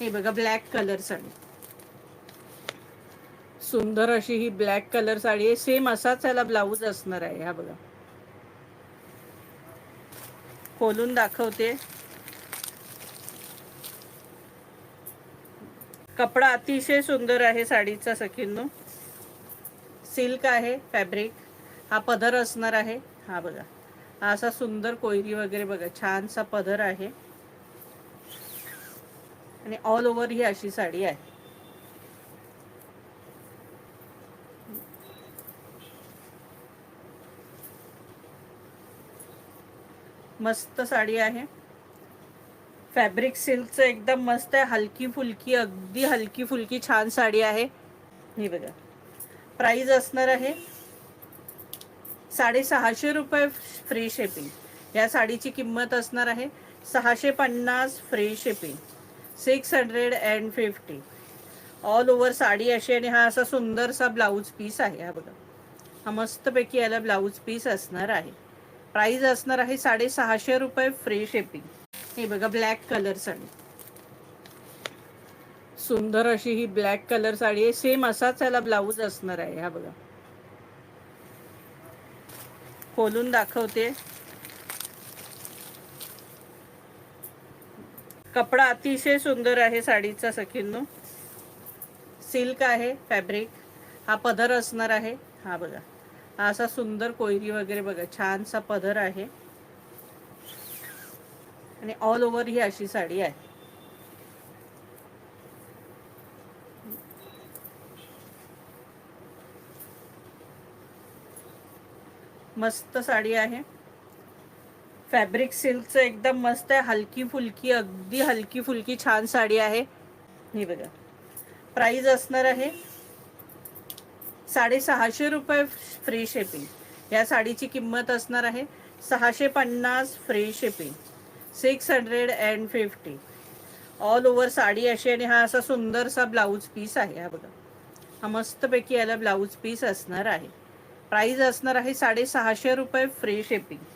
हे बघा black colour sari, सुंदर अशी ही ब्लॅक कलर साडी आहे. सेम असाच याला ब्लाऊज असणार आहे. हा बघा, खोलून दाखवते. कपडा अतिशय सुंदर आहे साडीचा सखींनो, सिल्क आहे फॅब्रिक. हा पदर असणार आहे. हा बघा, हा असा सुंदर कोयरी वगैरे बघा, छानसा पदर आहे आणि ऑल ओव्हर ही अशी साडी आहे. मस्त साडी आहे. फॅब्रिक सिल्कचं एकदम मस्त आहे. हलकी फुलकी, अगदी हलकी फुलकी छान साडी आहे. हे बघा, प्राइस असणार आहे 650 रुपये फ्री शिपिंग. या साडीची किंमत असणार आहे 650 free shipping, 650. All over sari अशी, आणि हा असा सुंदरसा ब्लाऊज पीस आहे. हा बघा, हा मस्तपैकी याला ब्लाऊज पीस असणार आहे. प्राइस असणार आहे 650 रुपये फ्री शिपिंग. हे बघा ब्लॅक कलर साडी, सुंदर अशी ही ब्लॅक कलर साडी आहे. सेम असाच याला ब्लाऊज असणार आहे. हा बघा, खोलून दाखवते. कपडा अतिशय सुंदर आहे साडीचा सखींनो, सिल्क आहे फॅब्रिक. हा पदर असणार आहे. हा बघा, हा असा सुंदर कोयरी वगैरे बघा, छानसा पदर आहे आणि ऑल ओव्हर ही अशी साडी आहे. मस्त साडी आहे. फॅब्रिक सिल्कचं एकदम मस्त आहे. हलकी फुलकी, अगदी हलकी फुलकी छान साडी आहे. हे बघा, प्राइस असणार आहे 650 रुपये फ्री शिपिंग. या साडीची किंमत असणार आहे 650 free shipping, 650. All over sari अशी, आणि हा असा सुंदरसा ब्लाऊज पीस आहे. हा बघा, हा मस्तपैकी याला ब्लाऊज पीस असणार आहे. प्राइस असणार आहे 650 रुपये फ्री शिपिंग.